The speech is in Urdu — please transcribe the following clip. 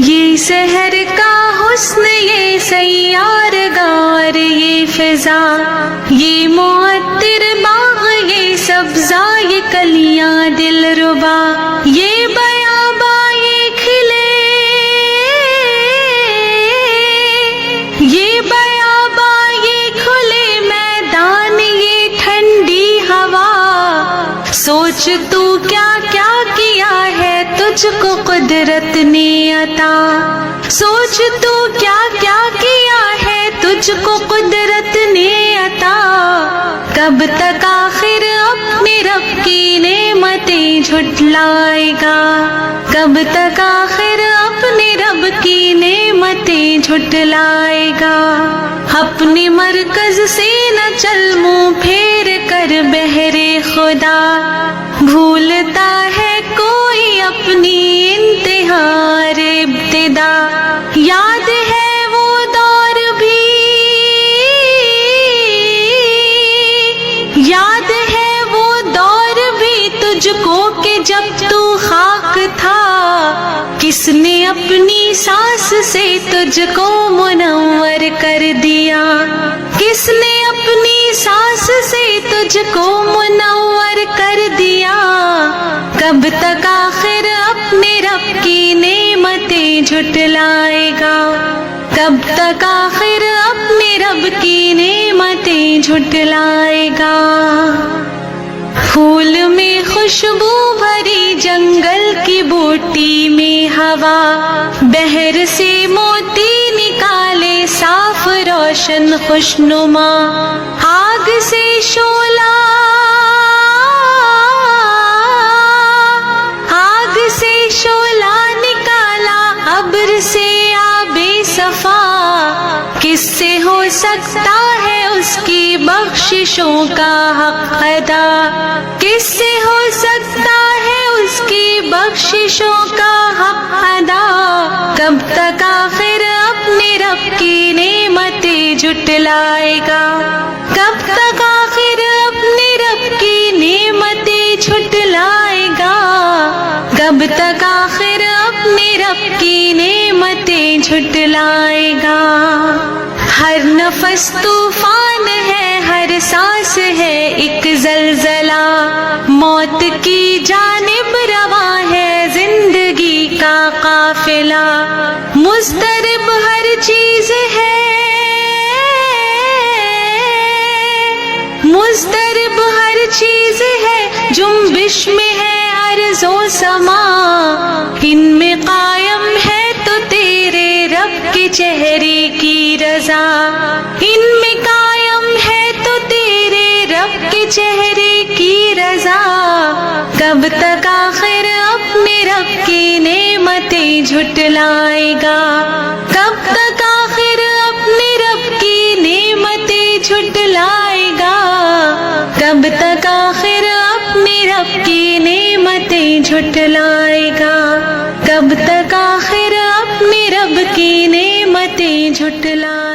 یہ سحر کا حسن، یہ سیار گار، یہ فضا، یہ معطر باغ، یہ سبزہ، یہ کلیاں دل ربا، یہ بیاباں یہ کھلے، یہ بیاباں یہ کھلے میدان، یہ ٹھنڈی ہوا۔ سوچ تو کیا کیا کیا ہے تجھ کو قدرت نے عطا، سوچ تو کیا کیا کیا ہے تجھ کو قدرت نے عطا۔ کب تک آخر اپنے رب کی نعمتیں جھٹلائے گا، کب تک آخر اپنے رب کی نعمتیں جھٹلائے گا۔ اپنے مرکز سے نہ چل منہ پھیر کر بہرے خدا، بھولتا ہے کوئی اپنی انتہا اور ابتدا۔ یاد ہے وہ دور بھی، یاد ہے وہ دور بھی تجھ کو کہ جب تو خاک تھا، کس نے اپنی سانس سے تجھ کو منور کر دیا، کس نے اپنی سانس سے تجھ کو منور کر دیا۔ کب تک آخر اپنے رب کی نعمتیں جھٹلائے گا، کب تک آخر اپنے رب کی نعمتیں جھٹلائے گا۔ پھول میں خوشبو بھری جنگل کی بوٹی میں ہوا، بحر سے موتی نکالے صاف روشن خوشنما، آگ سے شعلہ، آگ سے شعلہ نکالا، ابر سے آب صفا۔ کس سے ہو سکتا ہے اس کی بخششوں کا حق ادا، کس سے ہو سکتا ہے اس کی بخششوں کا حق ادا۔ کب تک آخر اپنے رب کی نعمتیں جھٹلائے گا، کب تک آخر اپنے رب کی نعمتیں جھٹلائے گا، کب تک آخر اپنے رب کی نعمتیں جھٹلائے گا۔ ہر نفس طوفان ہے، ہر سانس ہے ایک زلزلہ، موت کی جانب رواں ہے زندگی کا قافلہ۔ مضطرب ہر چیز ہے، مضطرب ہر چیز ہے، جنبش میں ہے ارض و سما، ان میں قائم ہے تو تیرے رب کے چہرے کی رضا، ان میں قائم ہے تو تیرے رب کے چہرے کی رضا۔ کب تک آخر اپنے رب کی نعمتیں جھٹلائے گا، کب تک آخر اپنے رب کی نعمتیں جھٹلائے گا، کب تک آخر اپنے رب کی نعمتیں جھٹلائے گا، کب تک آخر اپنے رب کی نعمتیں جھٹلائے گا۔